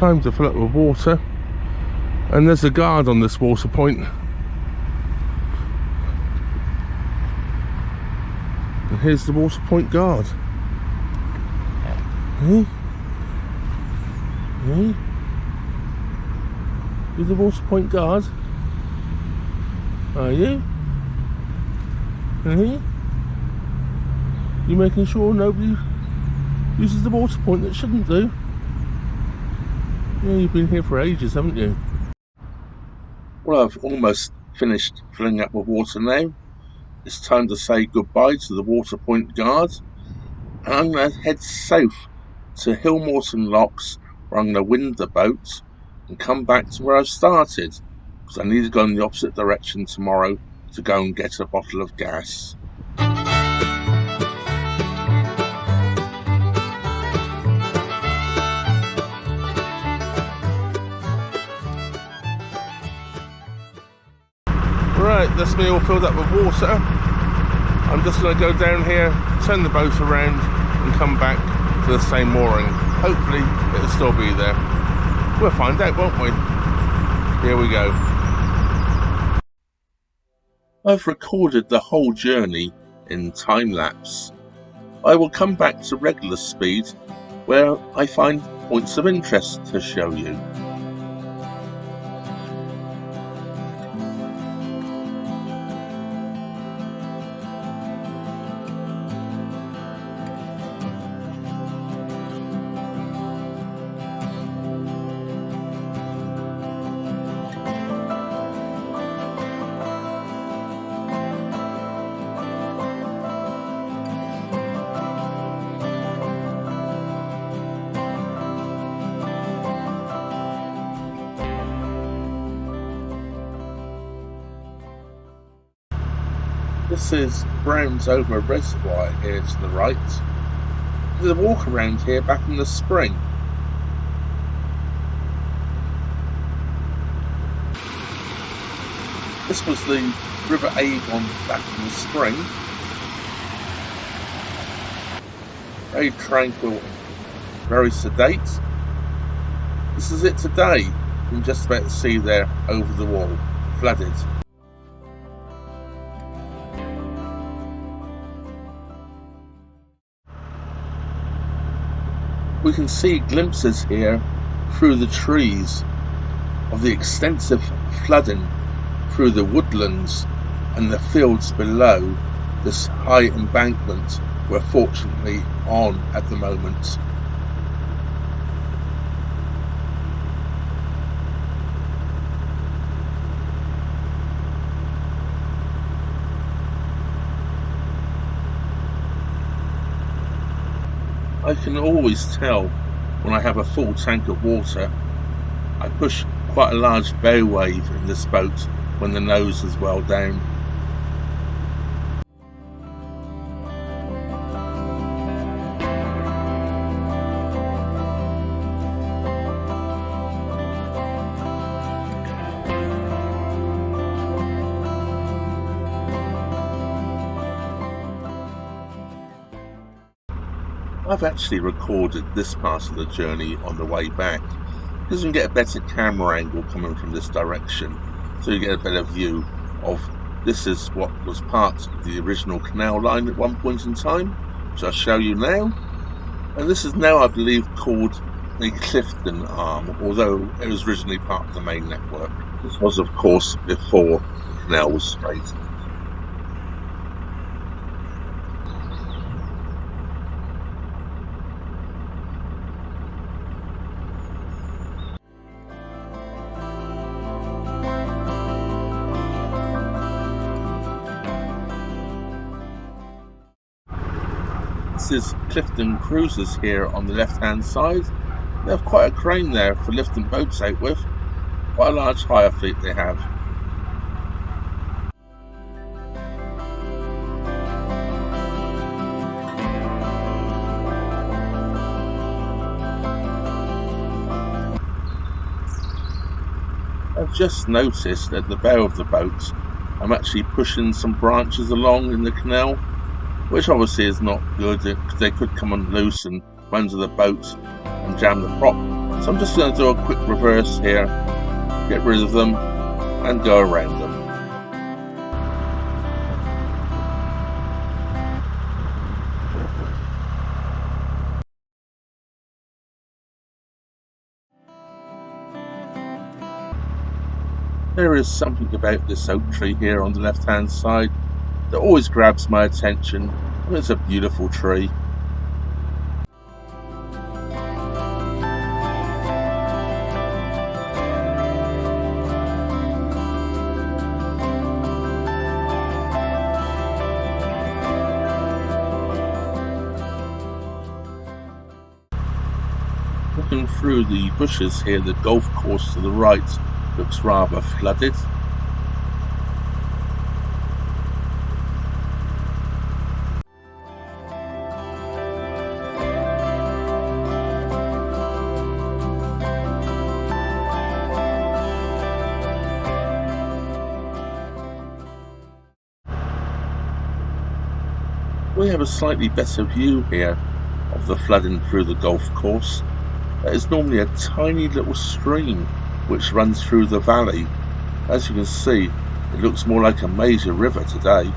time to fill up with water, and there's a guard on this water point. And here's the water point guard. Hey? Hey? You're the water point guard? Are you? Hey? You making sure nobody uses the water point that shouldn't do? Yeah, you've been here for ages, haven't you? Well, I've almost finished filling up with water now. It's time to say goodbye to the water point guard, and I'm going to head south to Hillmorton Locks, where I'm going to wind the boat and come back to where I started, because I need to go in the opposite direction tomorrow to go and get a bottle of gas. Right, that's me all filled up with water. I'm just going to go down here, turn the boat around and come back to the same mooring. Hopefully it'll still be there. We'll find out, won't we? Here we go. I've recorded the whole journey in time-lapse. I will come back to regular speed where I find points of interest to show you. This is Brown's Over Reservoir here to the right. There's a walk around here back in the spring. This was the River Avon back in the spring. Very tranquil, very sedate. This is it today. You can just about see there over the wall, flooded. We can see glimpses here through the trees of the extensive flooding through the woodlands and the fields below this high embankment we're fortunately on at the moment. I can always tell when I have a full tank of water. I push quite a large bow wave in this boat when the nose is well down. I've actually recorded this part of the journey on the way back because you can get a better camera angle coming from this direction, so you get a better view of this is what was part of the original canal line at one point in time, which I'll show you now. And this is now, I believe, called the Clifton Arm, although it was originally part of the main network. This was, of course, before the canal was straightened. This is Clifton Cruises here on the left hand side. They have quite a crane there for lifting boats out with. Quite a large hire fleet they have. I've just noticed at the bow of the boat I'm actually pushing some branches along in the canal, which obviously is not good. They could come on loose and run to the boat and jam the prop. So I'm just going to do a quick reverse here, get rid of them and go around them. There is something about this oak tree here on the left hand side that always grabs my attention, and it's a beautiful tree. Looking through the bushes here, the golf course to the right looks rather flooded. We have a slightly better view here of the flooding through the golf course. That is normally a tiny little stream which runs through the valley. As you can see, it looks more like a major river today.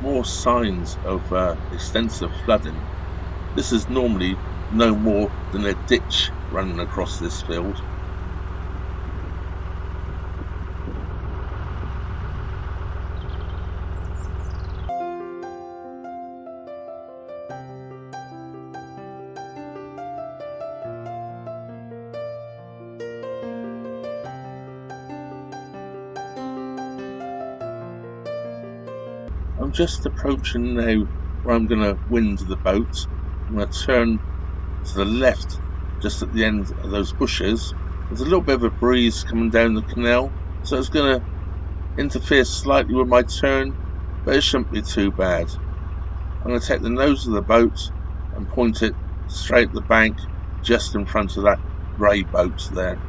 More signs of extensive flooding. This is normally no more than a ditch running across this field. I'm just approaching now where I'm going to wind the boat. I'm going to turn to the left just at the end of those bushes. There's a little bit of a breeze coming down the canal, so it's going to interfere slightly with my turn, but it shouldn't be too bad. I'm going to take the nose of the boat and point it straight at the bank just in front of that grey boat there.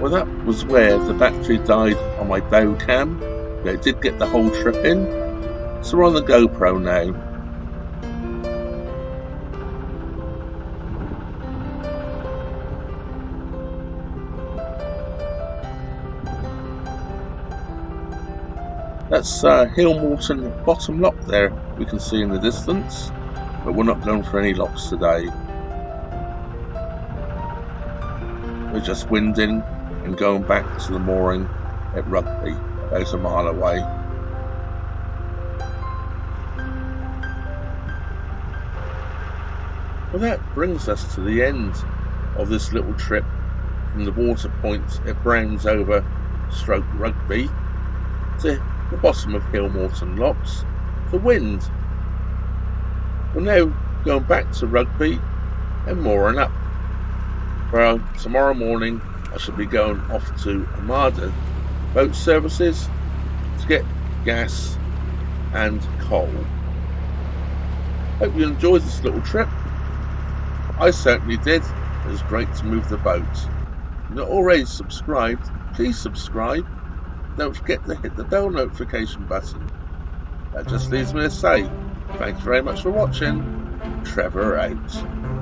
Well, that was where the battery died on my bow cam, but it did get the whole trip in, so we're on the GoPro now. That's Hillmorton bottom lock there, we can see in the distance, but we're not going for any locks today. We're just winding and going back to the mooring at Rugby, about a mile away. Well, that brings us to the end of this little trip from the water point at Browns over stroke Rugby to the bottom of Hillmorton Locks, the wind. We're now going back to Rugby and mooring up. Well, tomorrow morning I shall be going off to Armada Boat Services to get gas and coal. Hope you enjoyed this little trip. I certainly did. It was great to move the boat. If you're not already subscribed, please subscribe. don't forget to hit the bell notification button. That just leaves me to say, thank you very much for watching. Trevor out.